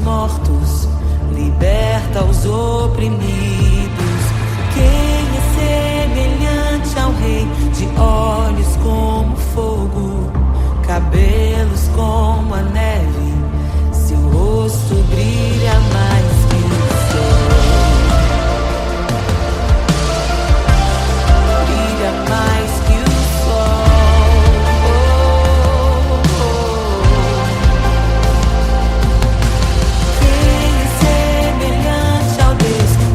mortos, liberta os oprimidos. Quem é semelhante ao Rei, de olhos como fogo, cabelos como a neve, seu rosto brilha mais que o sol. Brilha mais que o sol. Quem é semelhante ao Deus que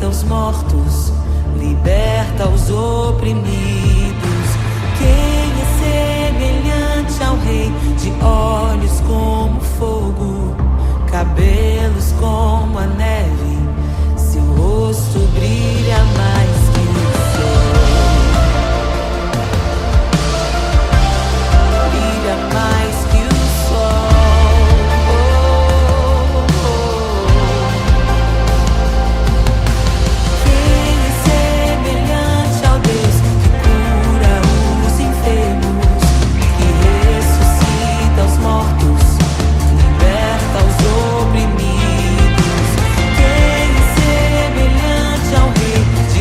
ressuscita os mortos, liberta os oprimidos. Quem é semelhante ao Rei, de olhos como fogo, cabelos como a neve, seu rosto brilha mais que o sol. Brilha mais que o sol. Quem é semelhante ao Deus que cura os enfermos, que ressuscita os mortos, liberta os oprimidos? Quem é semelhante ao Rei, de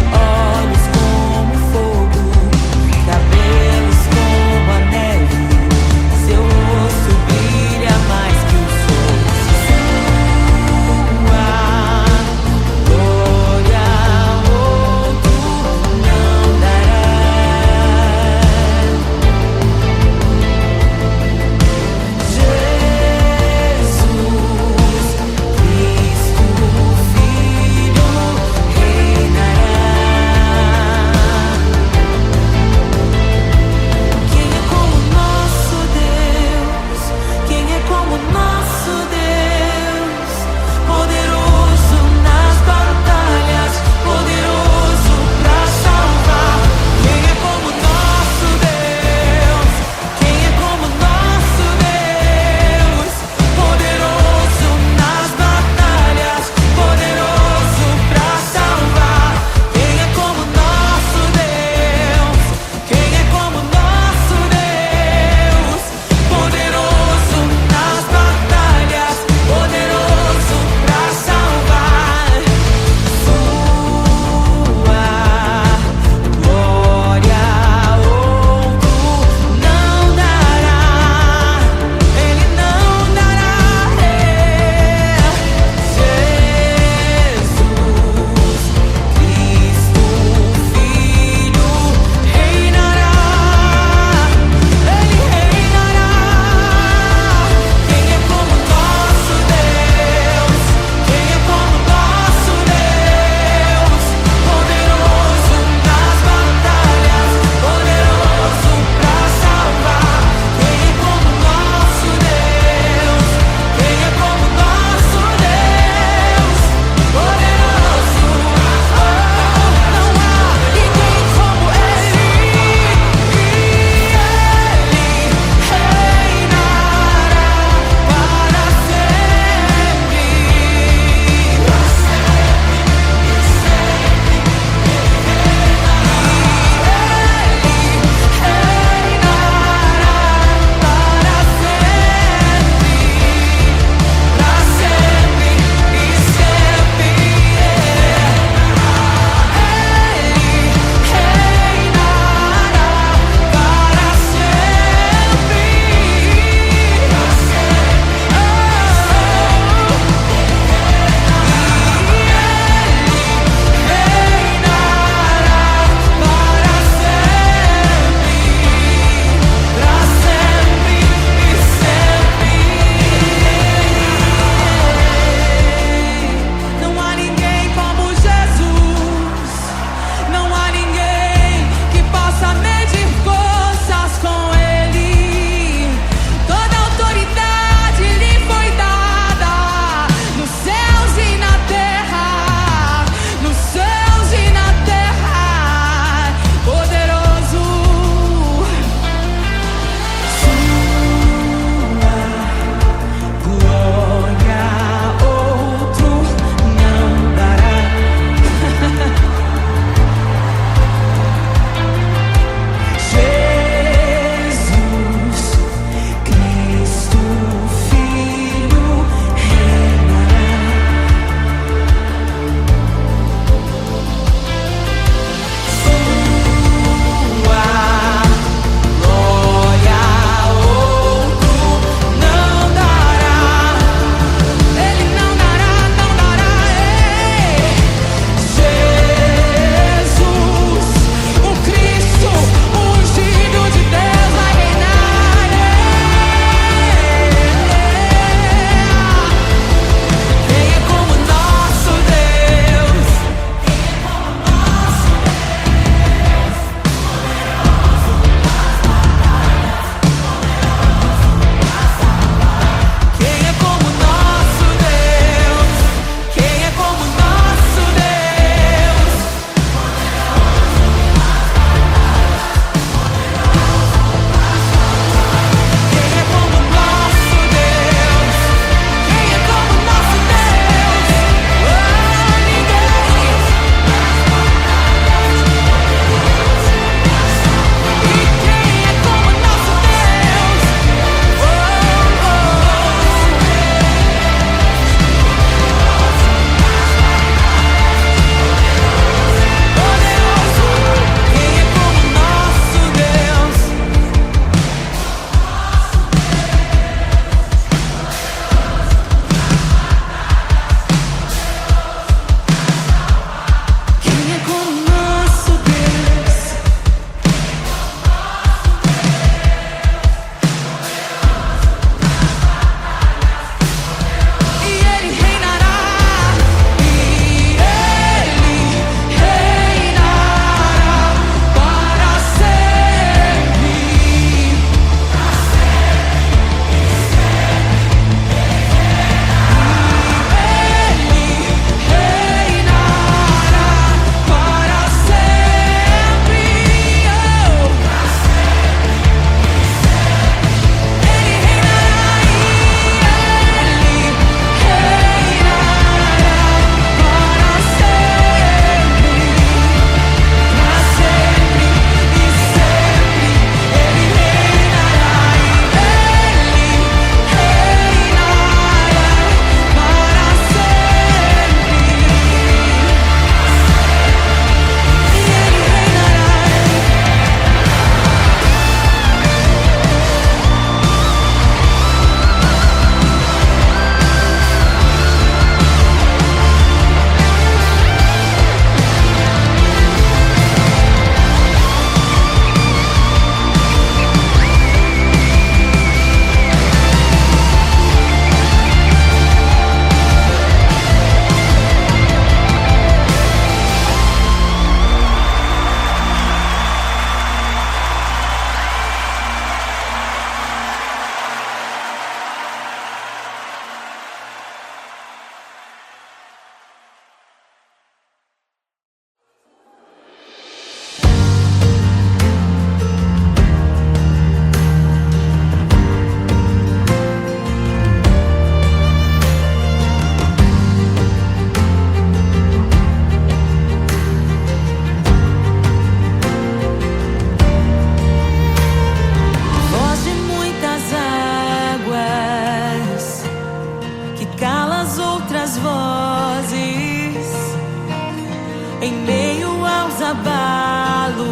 em meio aos abalos.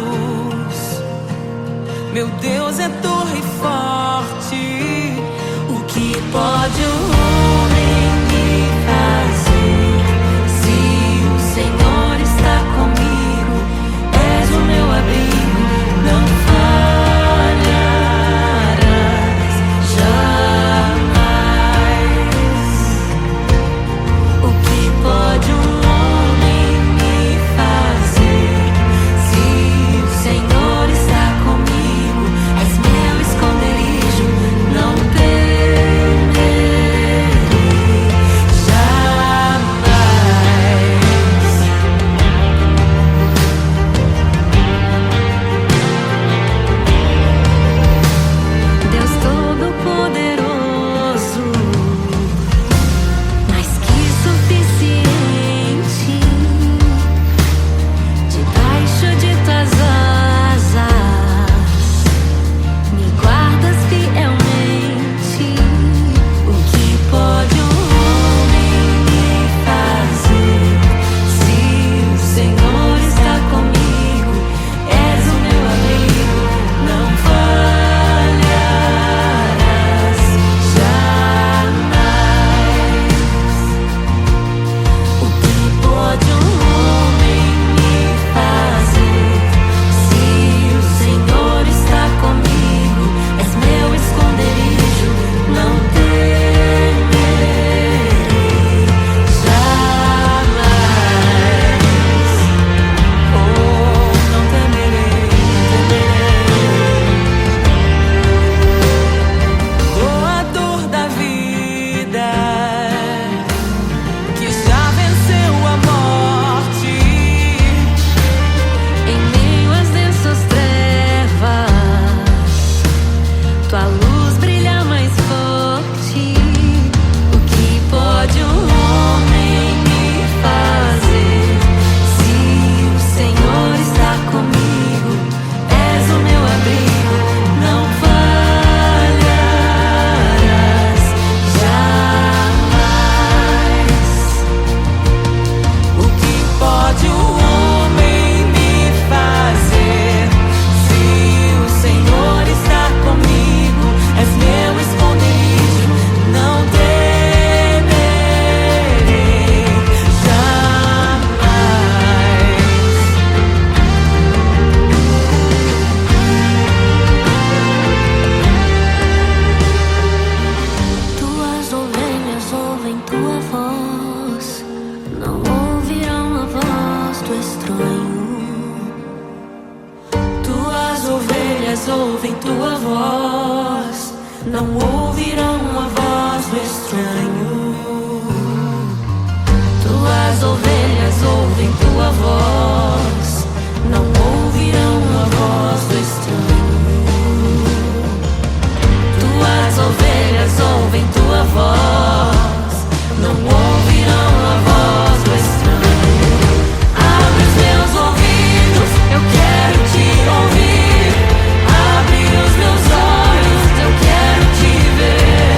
Meu Deus é torre forte. O que pode o homem me fazer? Se o Senhor está comigo, és o meu abrigo, não falharás jamais. O que pode um homem me fazer? Se o Senhor está comigo, és meu esconderijo, não temerei jamais. Deus Todo-Poderoso, mais que suficiente, debaixo de tuas asas, me guardas fielmente. O que pode um homem me fazer? Se o Senhor está comigo, és o meu amigo, não falharás jamais. O que pode um homem me fazer? Se o Senhor está comigo, és meu esconderijo, não temerei jamais. Oh, não temerei, doador da vida, que já venceu a morte, em meio às densas trevas, tua luz brilha mais forte. O que pode um homem me fazer? Se o Senhor está comigo, és o meu abrigo, não falharás jamais. O que pode o homem me fazer? Se o Senhor está comigo, és meu esconderijo, não temerei jamais. Tuas ovelhas ouvem tua voz, não ouvirão a voz do estranho. Tuas ovelhas ouvem tua voz, não ouvirão a voz do estranho. Tuas ovelhas ouvem tua voz, não ouvirão a voz do estranho. Tuas ovelhas ouvem tua voz, não ouvirão a voz do estranho. Abre os meus ouvidos, eu quero te ouvir. Abre os meus olhos, eu quero te ver.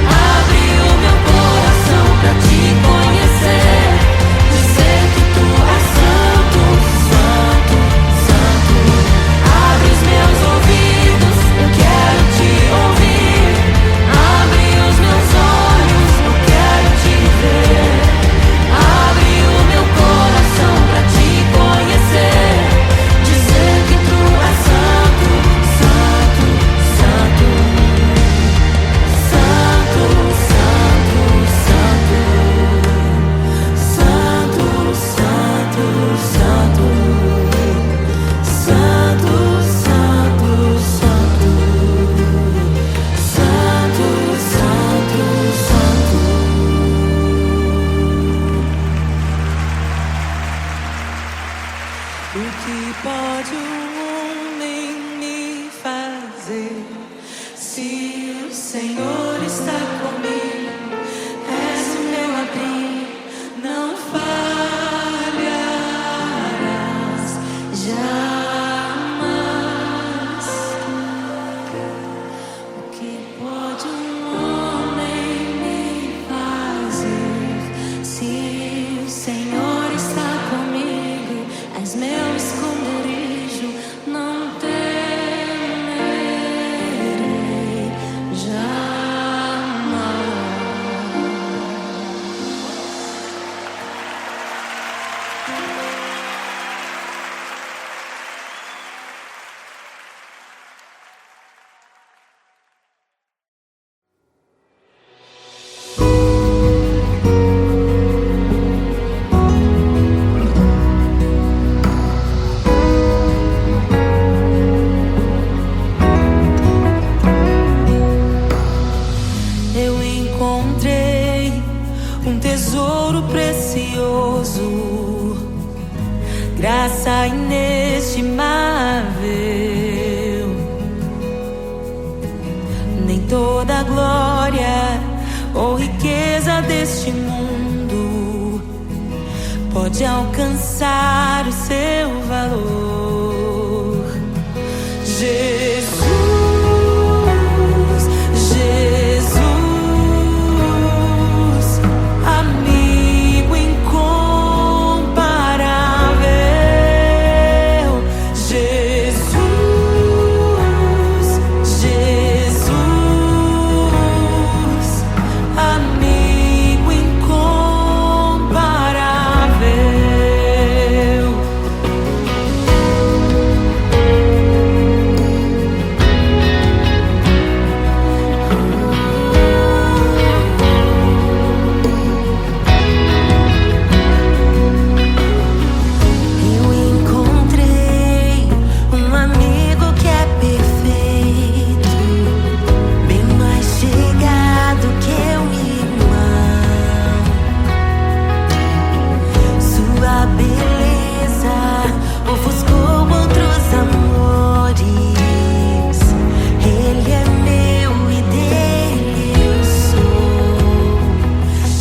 Abre o meu coração pra te conhecer. Dizer que tu és santo, santo, santo. Abre os meus ouvidos, eu quero te ouvir. Abre os meus olhos, eu quero te ver. tesouro precioso, graça inestimável. Nem toda a glória ou riqueza deste mundo pode alcançar o seu valor. Jesus, Jesus, amigo incomparável. Jesus, Jesus, amigo incomparável. Eu encontrei um amigo que é perfeito, bem mais chegado que um irmão. Sua beleza ofuscou outros amores. Ele é meu e dele eu sou.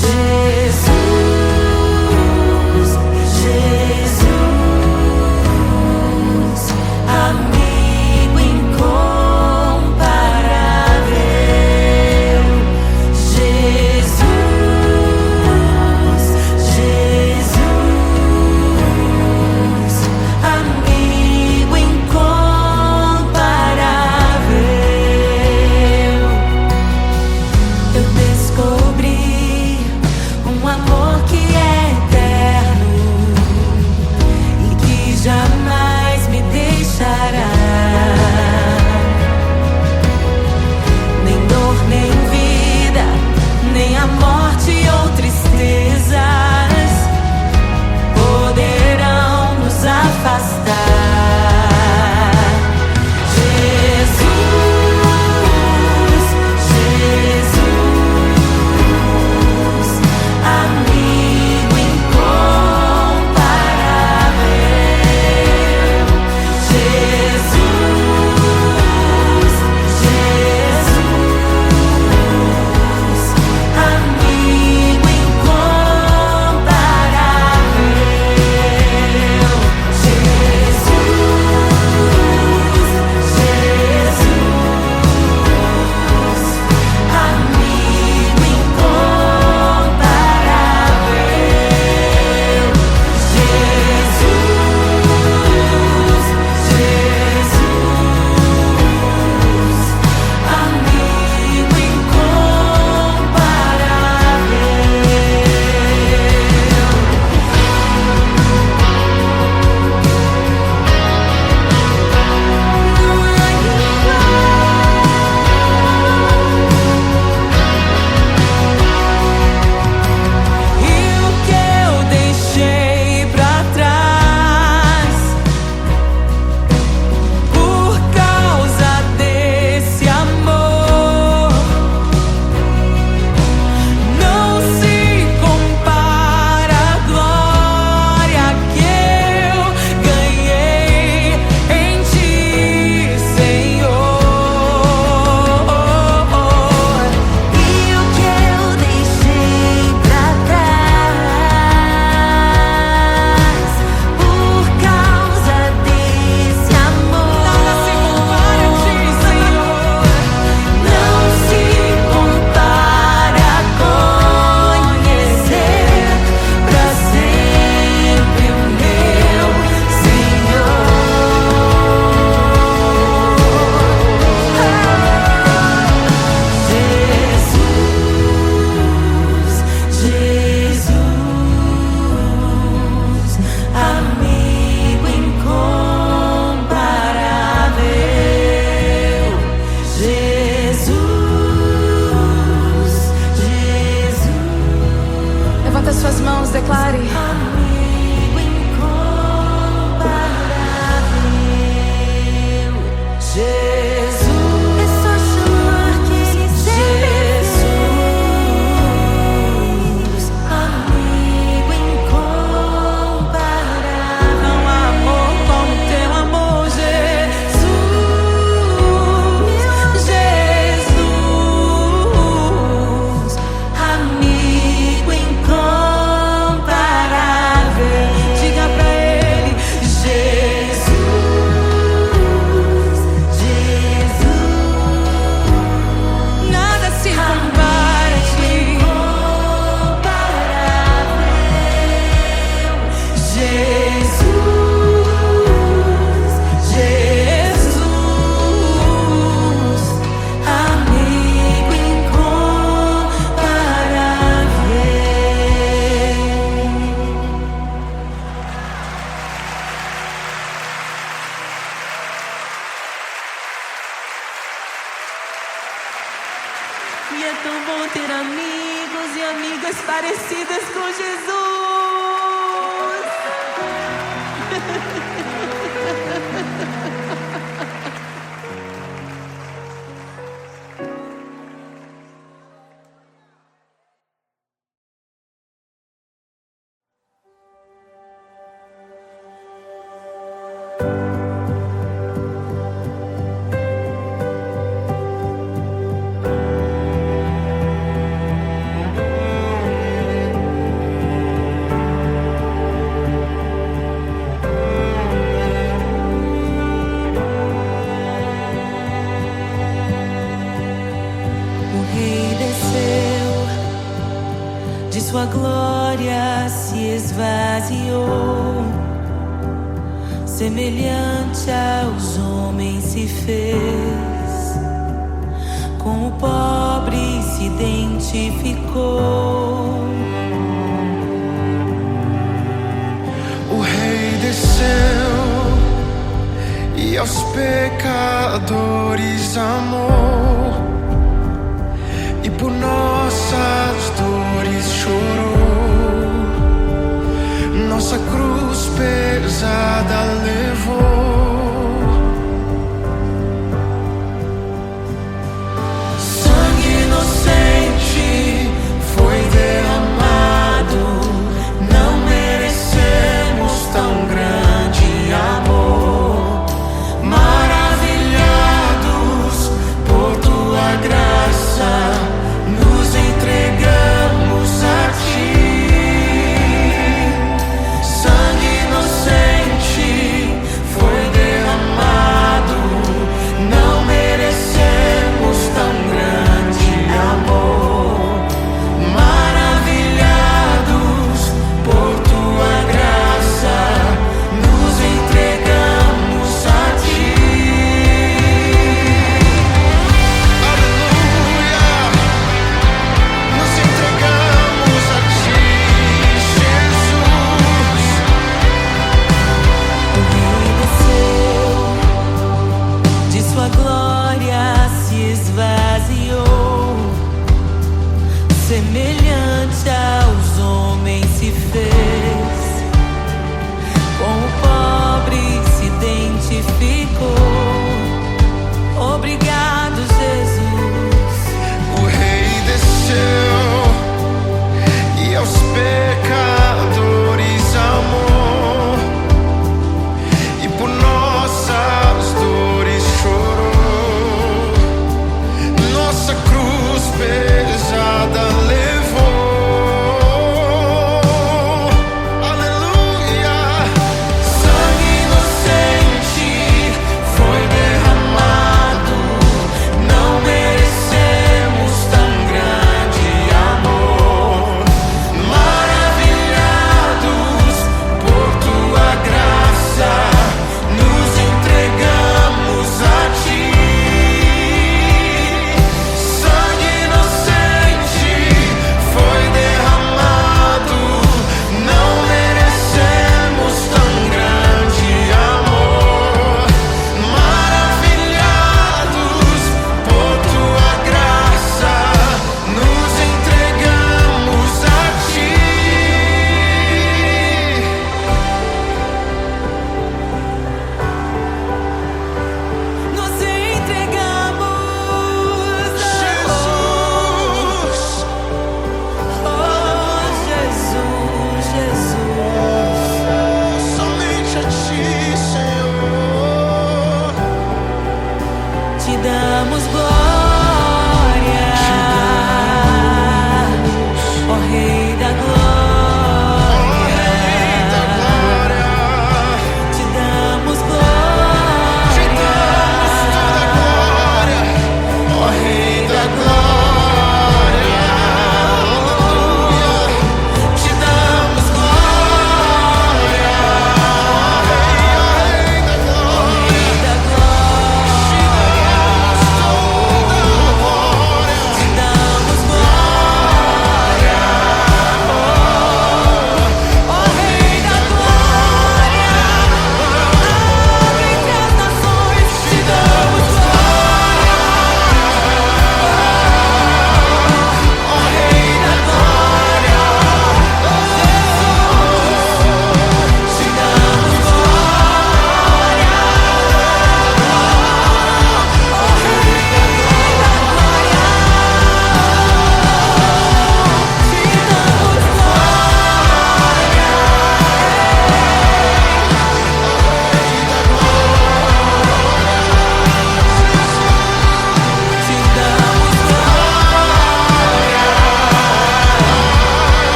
Jesus, Jesus, amigo incomparável. Jesus, Jesus, amigo incomparável. Eu descobri um amor que é eterno e que jamais me deixará. Nem dor, nem vida, nem a morte ou tristezas poderão nos afastar. Jesus, Jesus, amigo incomparável. Jesus, Jesus, amigo incomparável. Jesus, Jesus, amigo incomparável. Jesus, Jesus, amigo incomparável. E o que eu deixei pra trás por causa desse amor não se compara à glória que eu ganhei em Ti, Senhor. E o que eu deixei pra trás por causa desse amor nada se compara a Ti, Senhor. Não se compara a conhecer pra sempre o meu Senhor. Jesus, Jesus, amigo incomparável. Jesus, Jesus, Levanta suas mãos, declare. amigo incomparável. Jesus, é só chamar que Jesus, amigo glória se esvaziou, semelhante aos homens se fez, com o pobre se identificou. O Rei desceu e aos pecadores amou, e por nossas dores chorou, nossa cruz pesada levou. Sangue inocente foi derramado, não merecemos tão grande amor. Maravilhados por tua graça, nos entregamos a ti. Sangue inocente foi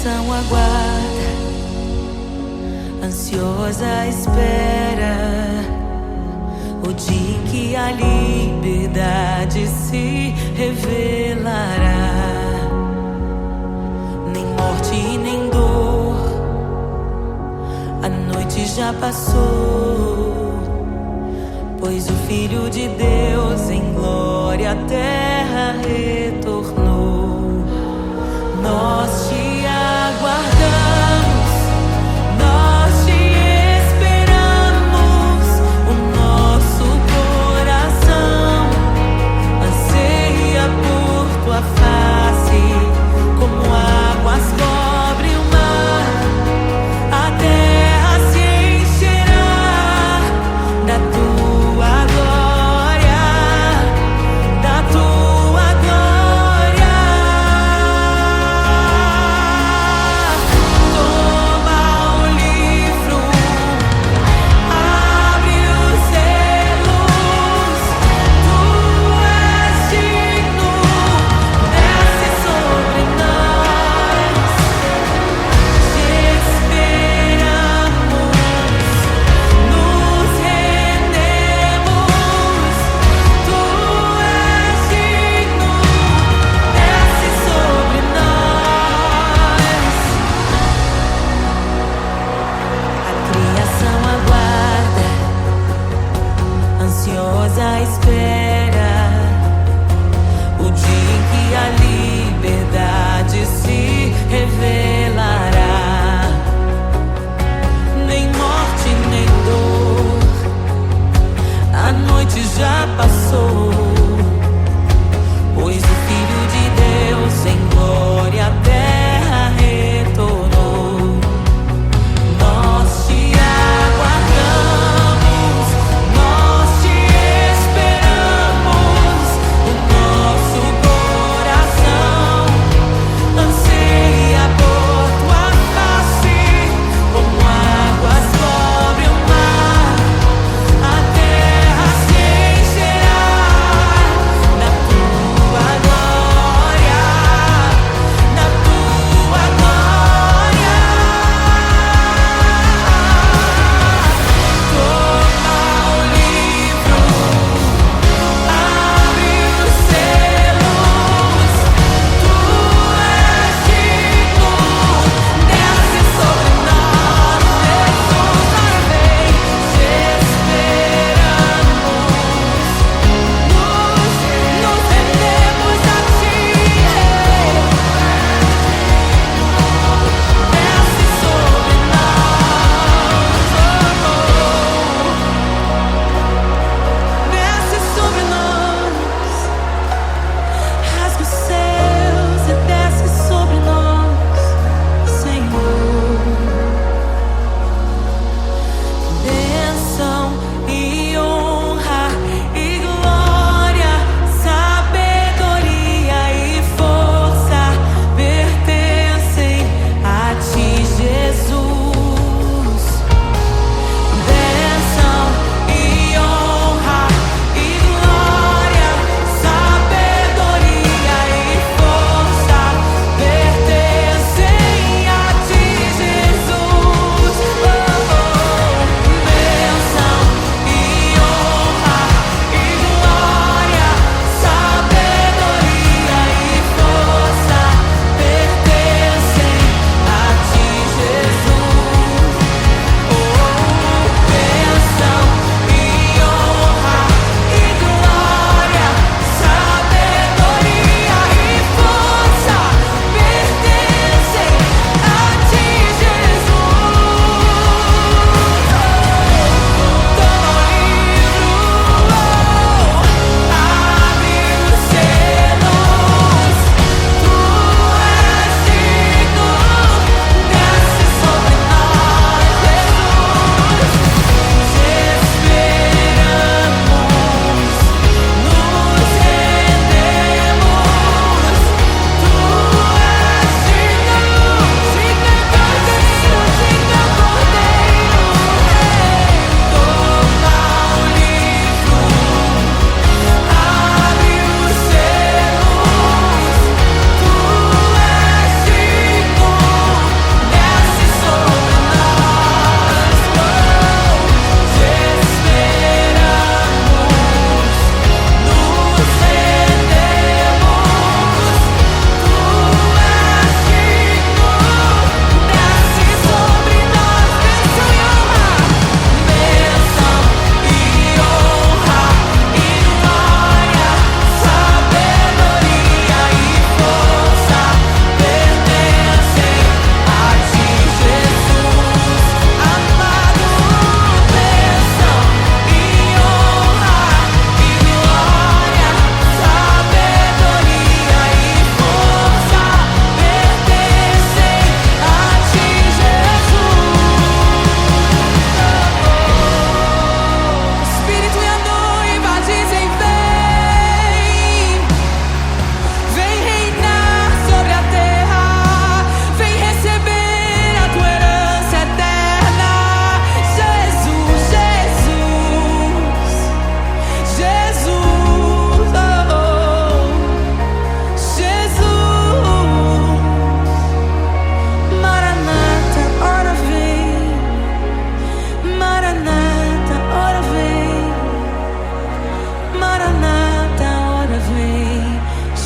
criação aguarda, ansiosa espera o dia em que a liberdade se revelará. Nem morte e nem dor, a noite já passou, pois o Filho de Deus em glória à terra retornou. Nós te aguardamos, nós te esperamos. O nosso coração anseia por tua face, como águas cobrem o mar. A terra se encherá da tua glória, da tua glória. Toma o livro, abre os selos. Tu és digno, desce sobre nós. Te esperamos, nos rendemos. Tu és digno, desce sobre nós. A criação aguarda, ansiosa espera o dia em que a liberdade se revelará. Nem morte, nem dor, a noite já passou, pois o Filho de Deus em glória à terra retornou. Nós te aguardamos, nós te esperamos. O nosso coração anseia por tua face, como águas cobrem o mar. A terra se encherá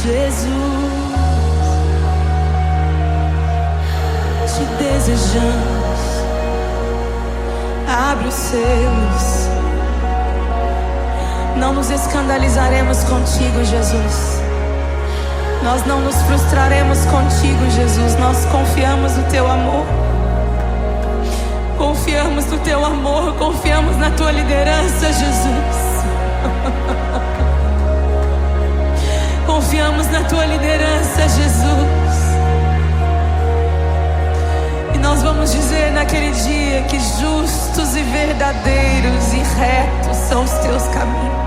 Jesus, te desejamos. Abre os selos. Não nos escandalizaremos contigo, Jesus. Nós não nos frustraremos contigo, Jesus. Nós confiamos no teu amor. Confiamos no teu amor. Confiamos na tua liderança, Jesus. Confiamos na tua liderança, Jesus. E nós vamos dizer naquele dia que justos e verdadeiros e retos são os teus caminhos.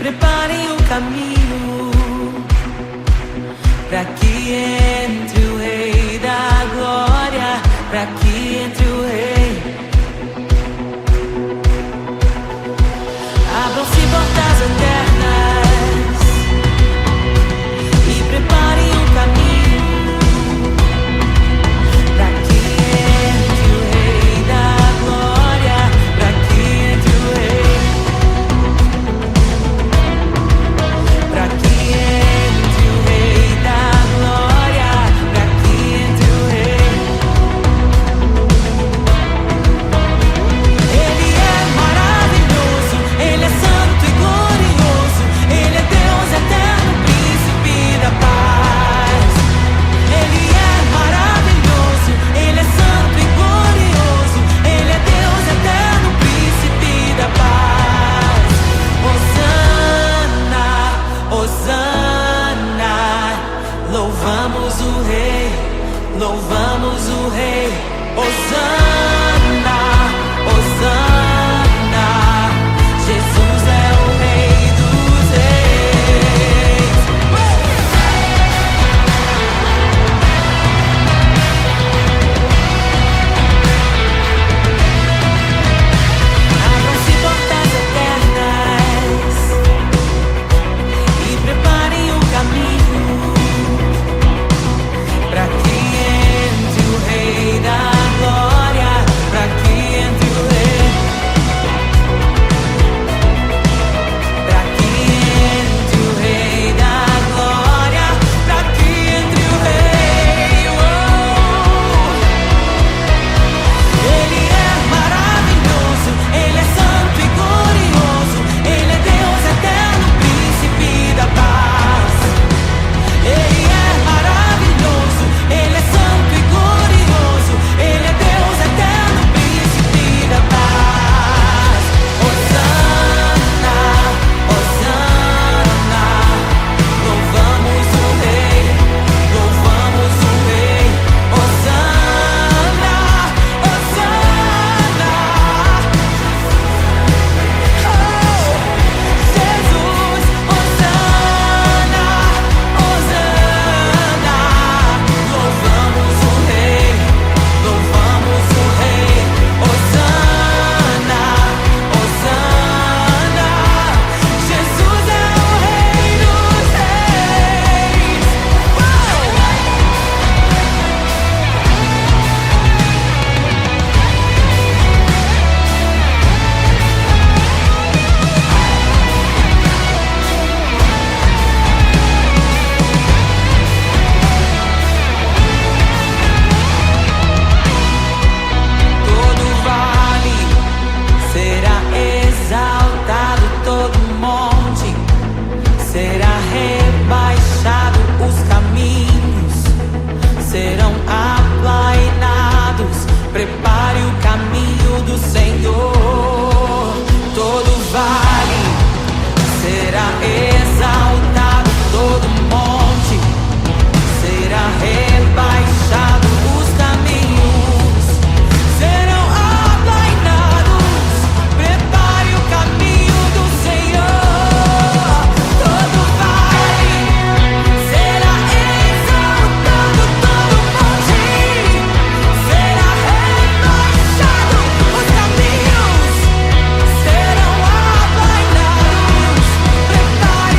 preparem o caminho para que entre o Rei da Glória, para que entre o Rei. Abram-se portas eternas e preparem o caminho para que entre o Rei da Glória, para que entre o Rei, para que entre o Rei da Glória, para que entre o Rei. Ele é maravilhoso, Ele é santo e glorioso, Ele é Deus eterno, príncipe da paz. Ele é maravilhoso, Ele é santo e glorioso, Ele é Deus eterno, príncipe da paz. Hosana, Hosana, louvamos o Rei, louvamos o Rei. Hosana, Hosana, Jesus é o Rei dos Reis. Abram-se portas eternas e preparem o caminho para que entre o Rei da Glória, para que entre o Rei, para que entre o Rei da Glória, para que entre o Rei. Ele é maravilhoso, Ele é santo e glorioso, Ele é Deus eterno, príncipe da paz. Ele é maravilhoso, Ele é santo e glorioso, Ele é Deus eterno, príncipe da paz. Hosana, Hosana, louvamos o Rei, louvamos o Rei. Hosana, Hosana, Jesus, Hosana, Hosana, louvamos o Rei, louvamos o Rei. Hosana, Hosana, Jesus é o Rei dos Reis. Todo vale será exaltado, todo monte será rebaixado, os caminhos serão aplainados. Prepare o caminho do Senhor. Todo vale será exaltado, todo monte será rebaixado, os caminhos serão aplainados. Prepare o caminho do Senhor. Todo vale será exaltado, todo monte será rebaixado, os caminhos serão aplainados. Prepare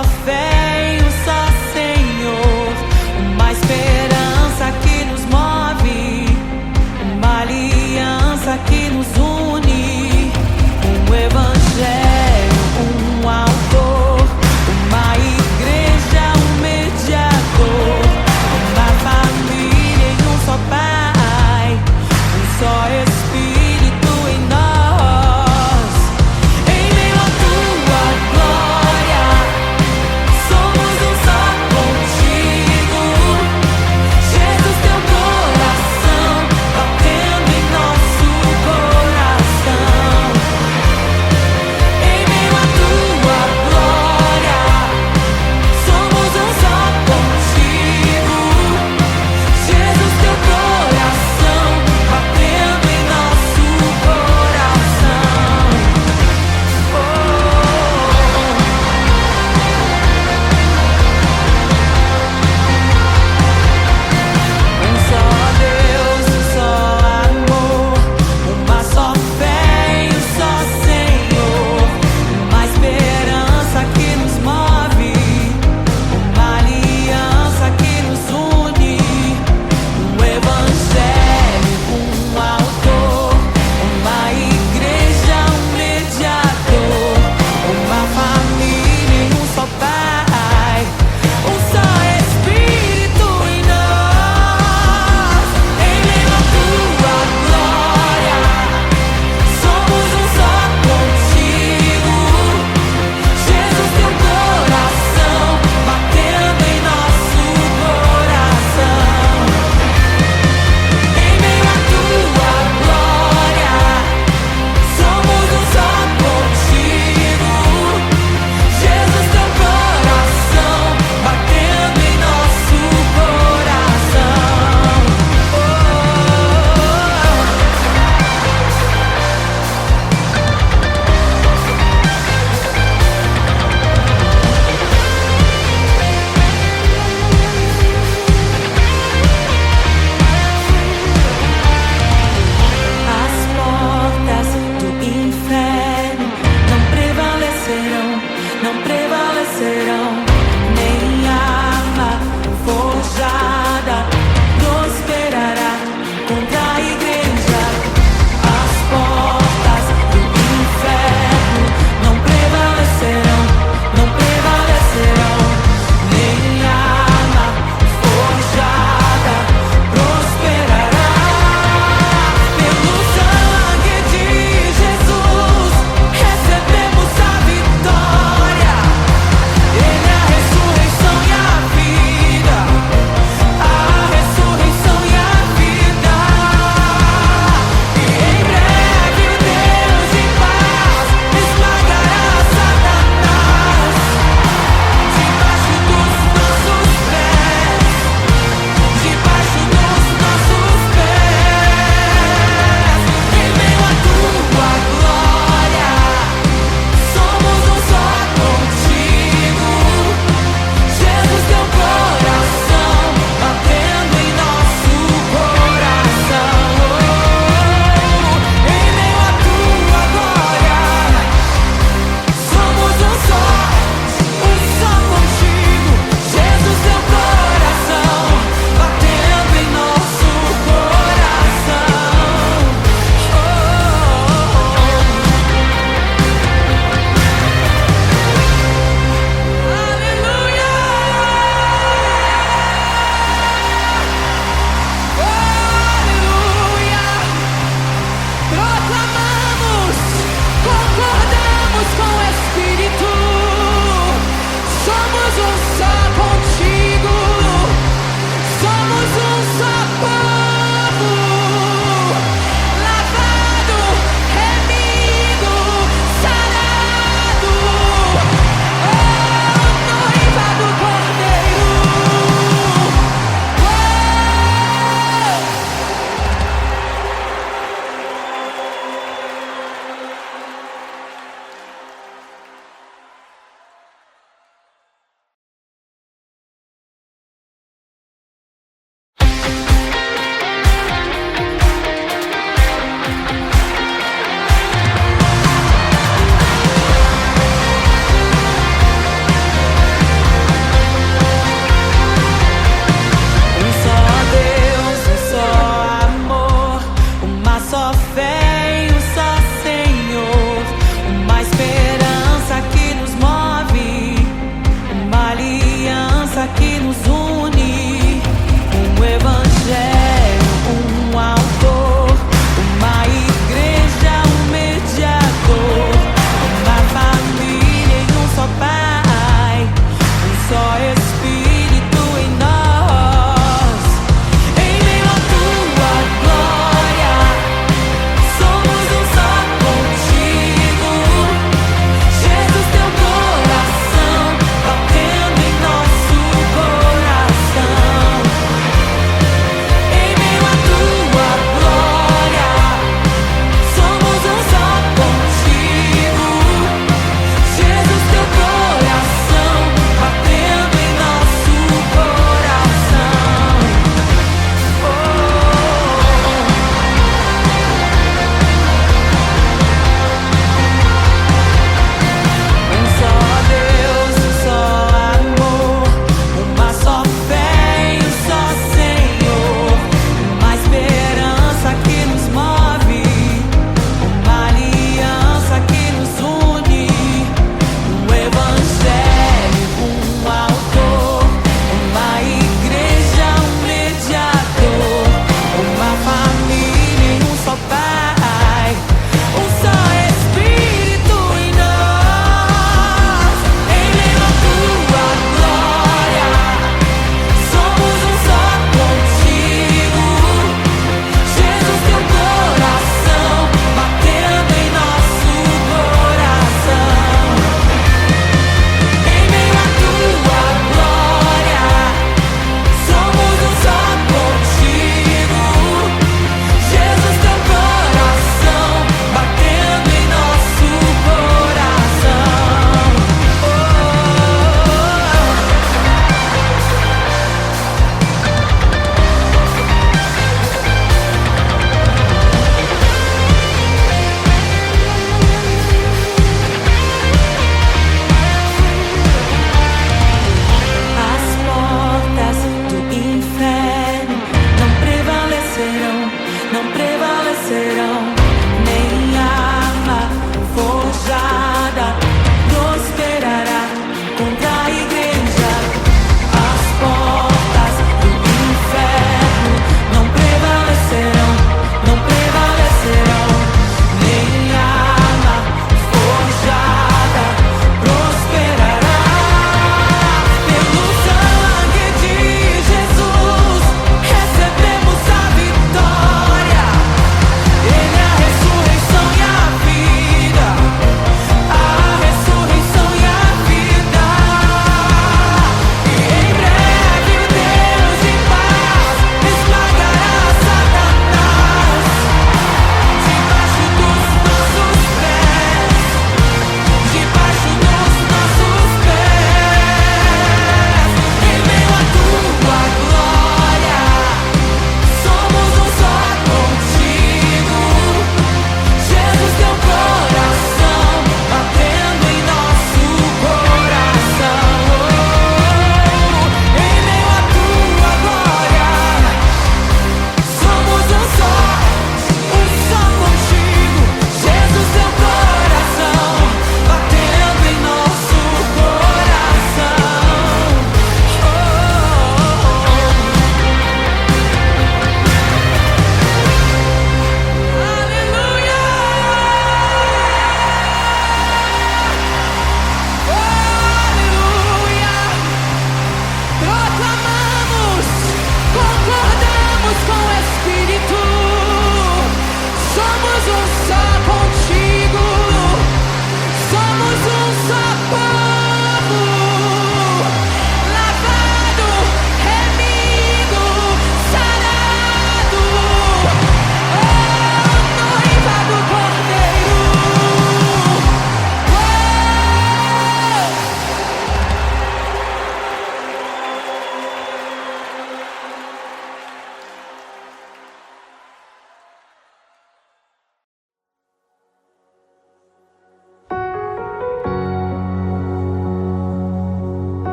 só fé em um só Senhor, uma esperança que nos move, uma aliança que nos une, um evangelho, um autor, uma igreja, um mediador, uma família em um só Pai, um só Espírito em nós. Em meio à tua glória,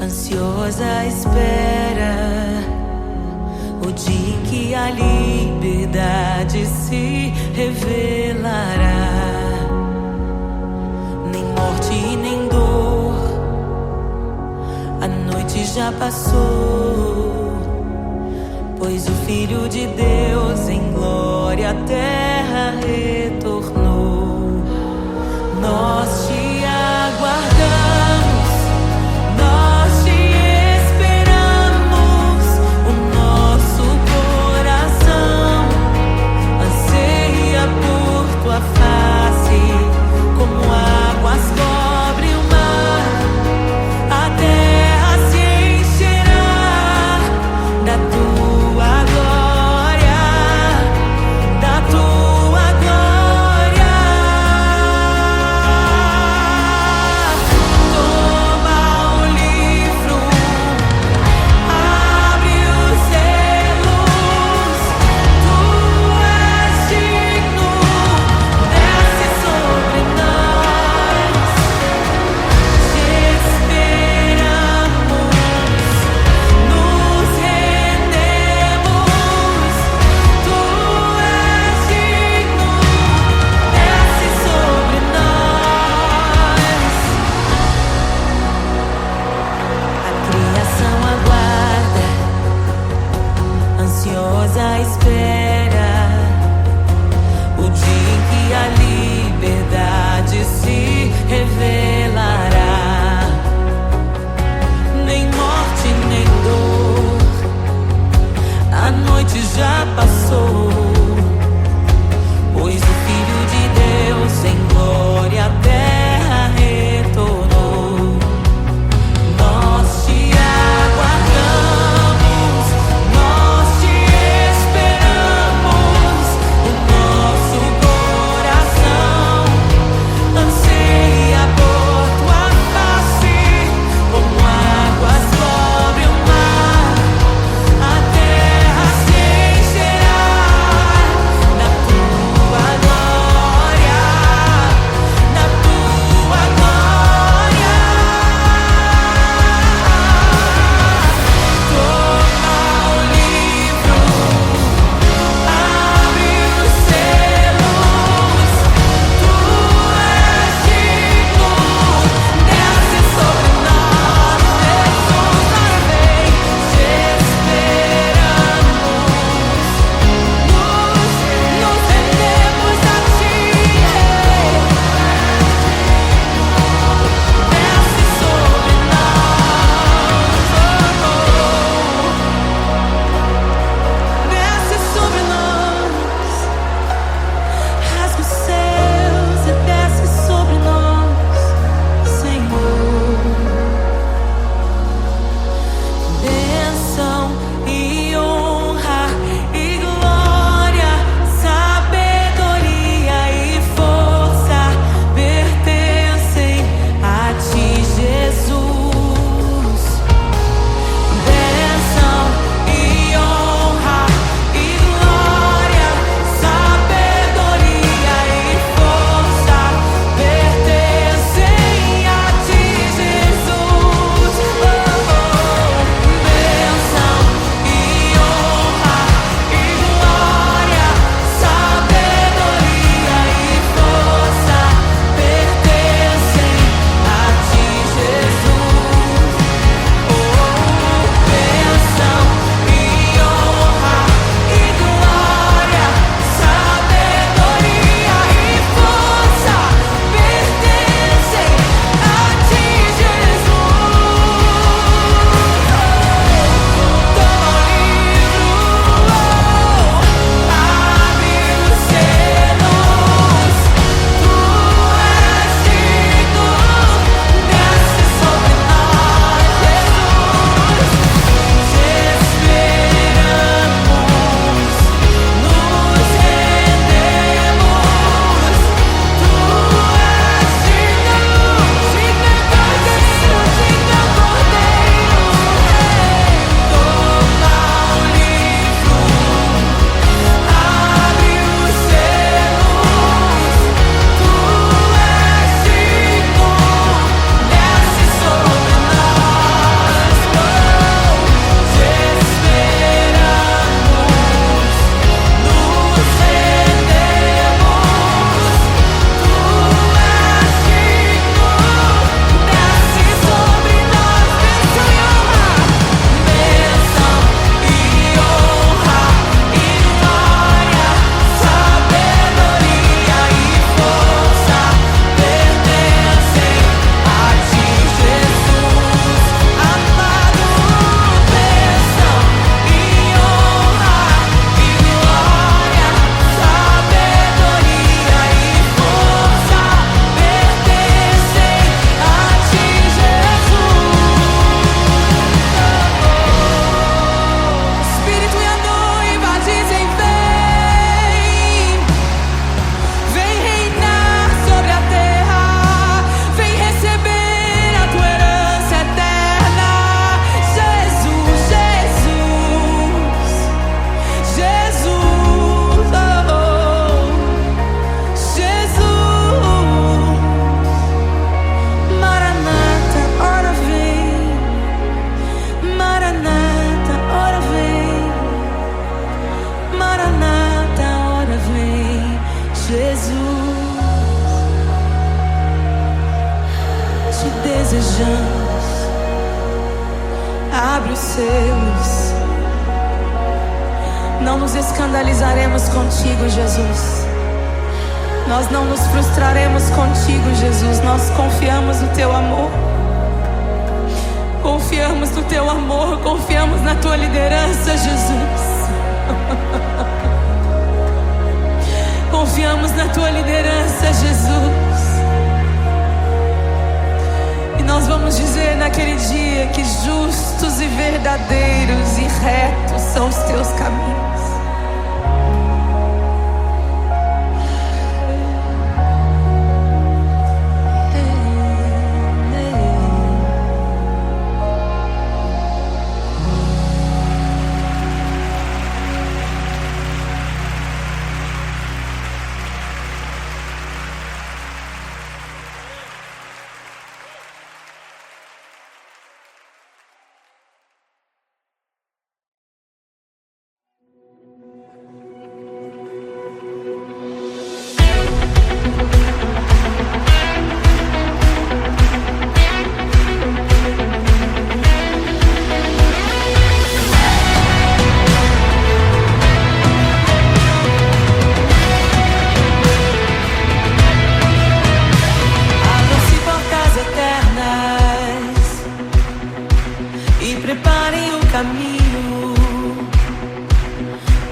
Ansiosa espera o dia em que a liberdade se revelará. Nem morte nem dor, a noite já passou, pois o Filho de Deus em glória à terra retornou. Nós te aguardamos, nós te esperamos. O nosso coração anseia por tua face, como águas cobrem o mar. A terra se encherá da tua glória, da tua glória. Toma o livro, abre os selos. Tu és digno, desce sobre nós. Te esperamos, nos rendemos. Tu és digno, desce sobre nós. A criação aguarda, ansiosa espera o dia em que a liberdade se revelará. Nem morte nem dor, a noite já passou, pois o Filho de Deus em glória à terra retornou. Nós te aguardamos, nós te esperamos. O nosso coração anseia por tua face, como águas cobrem o mar. A terra se encherá Jesus, te desejamos. Abre os seus. Não nos escandalizaremos contigo, Jesus. Nós não nos frustraremos contigo, Jesus. Nós confiamos no teu amor. Confiamos no teu amor. Confiamos na tua liderança, Jesus. Confiamos na tua liderança, Jesus. E nós vamos dizer naquele dia que justos e verdadeiros e retos são os teus caminhos. Preparem o caminho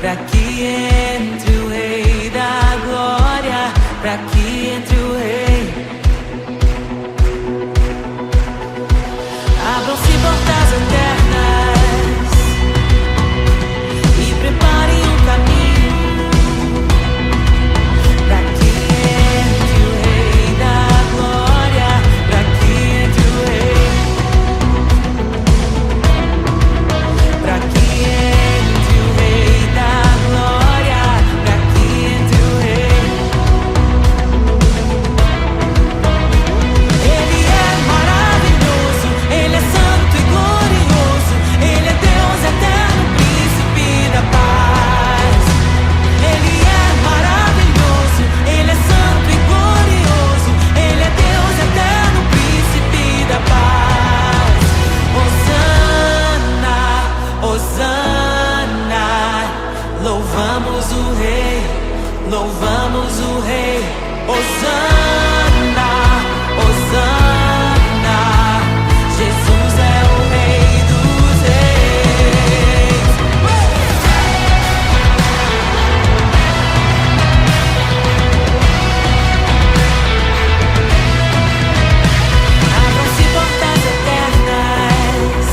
para que entre o Rei da Glória, para que entre o Rei. Abram-se portas eternas e preparem o caminho para que entre o Rei da Glória, para que entre o Rei. Pra que entre o Rei da Glória, pra que entre o Rei. Ele é maravilhoso, Ele é santo e glorioso, Ele é Deus eterno, príncipe da paz. Ele é maravilhoso, Ele é santo e glorioso, Ele é Deus eterno, príncipe da paz. Hosana, Hosana, louvamos o Rei, louvamos o Rei. Hosana, Hosana, Jesus é o Rei dos Reis. Abram-se portas eternas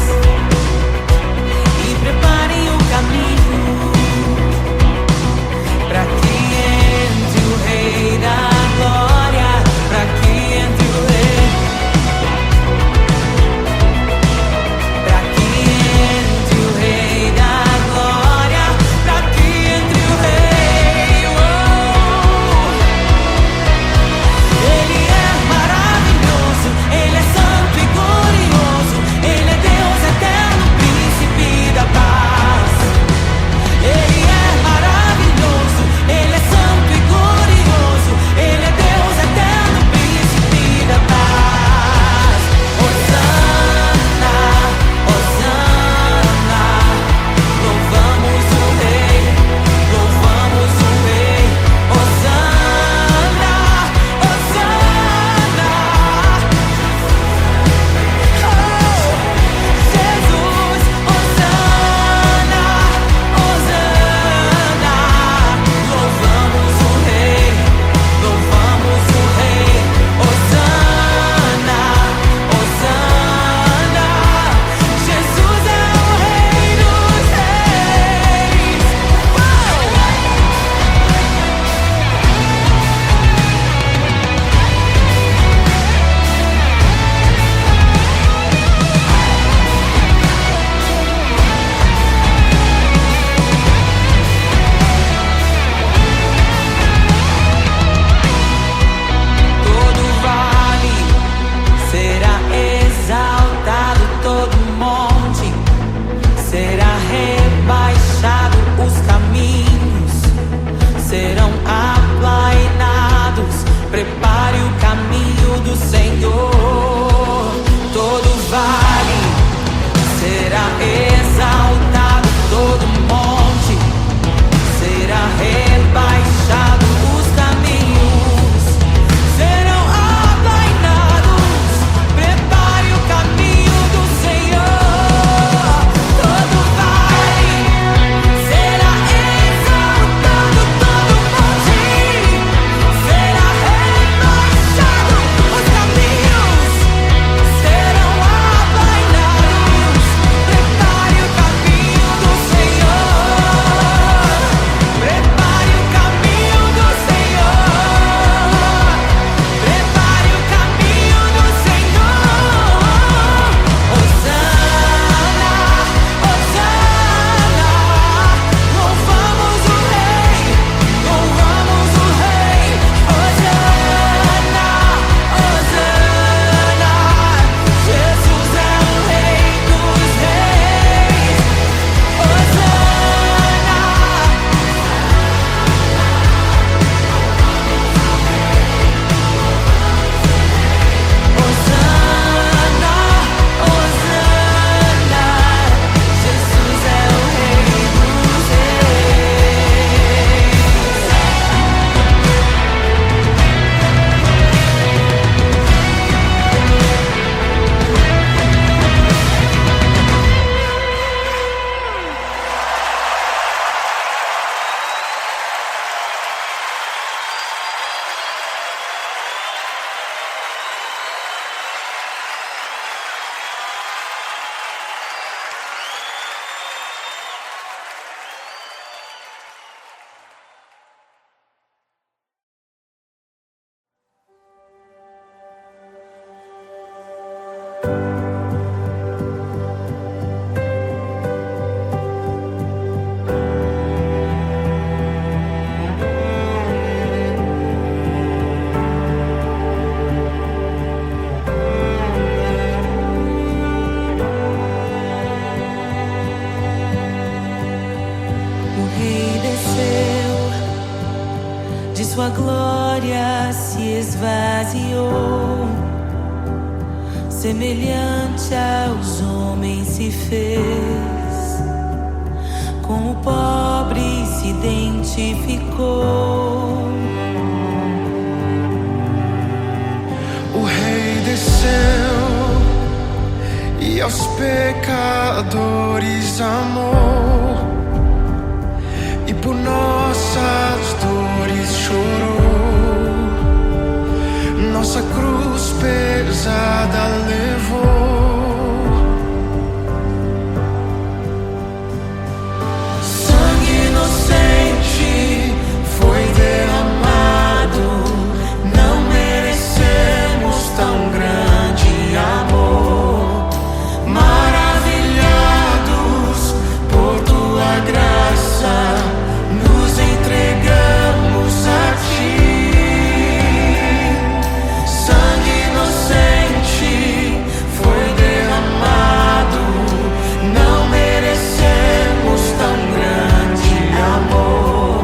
e preparem o caminho para que entre sua glória se esvaziou, semelhante aos homens se fez, com o pobre se identificou. O Rei desceu e aos pecadores amou, e por nossas dores chorou, nossa cruz pesada levou. Sangue inocente foi derramado, não merecemos tão grande amor. Maravilhados por tua graça, nos entregamos a ti. Sangue inocente foi derramado, não merecemos tão grande amor.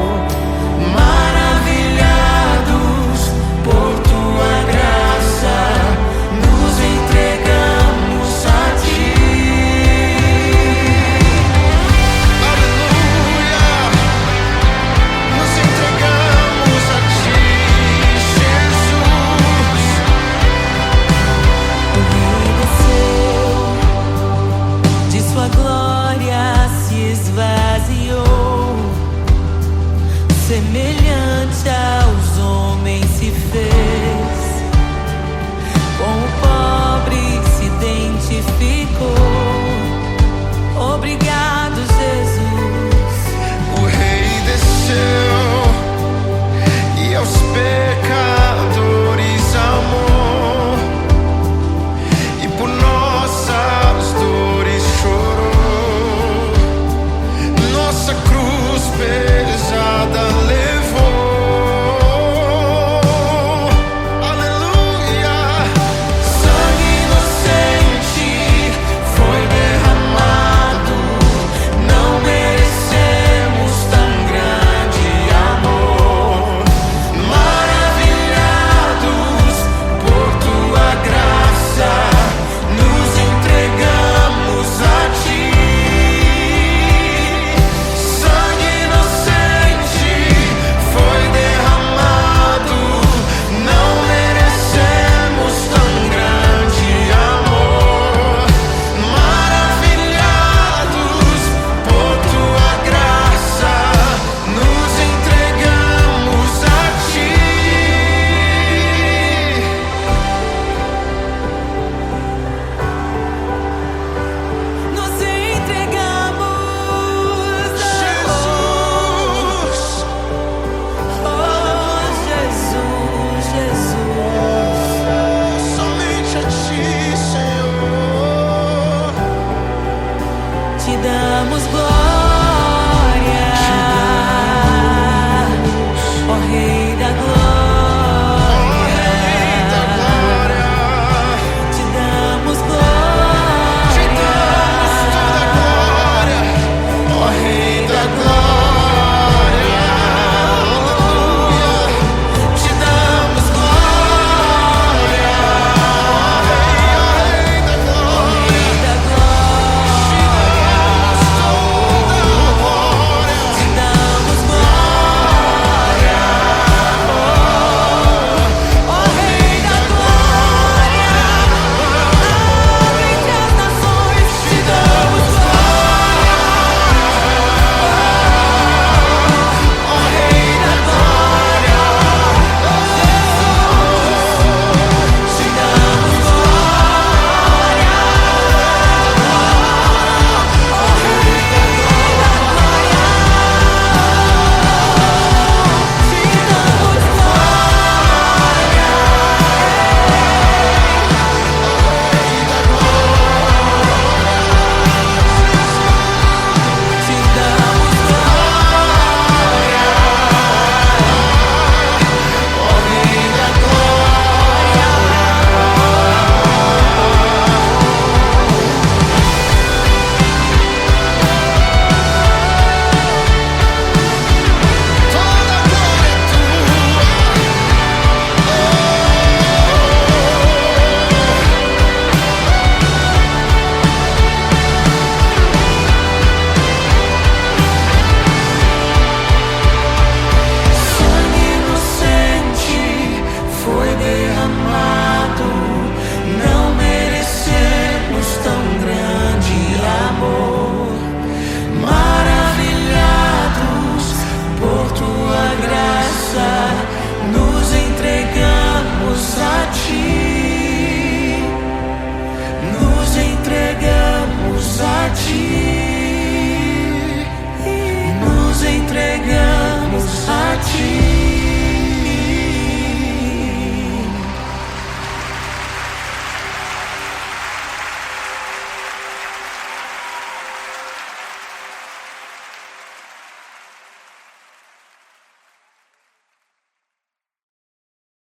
Maravilhados por tua graça, nos entregamos a ti. Aleluia, nos entregamos a ti, Jesus. O Rei desceu, de sua glória se esvaziou, semelhante aos homens se fez, com o pobre se identificou. Obrigado, Jesus. O Rei desceu e aos pecadores amou, e por nossas dores chorou, nossa cruz pesada levou. Aleluia. Sangue inocente foi derramado, não merecemos tão grande amor. Maravilhados por tua graça, nos entregamos a ti. Sangue inocente foi derramado, não merecemos tão grande amor. Maravilhados por tua graça, nos entregamos a ti. Nos entregamos a Jesus, Oh, Jesus, Jesus. somente a ti, Senhor. Te damos glória.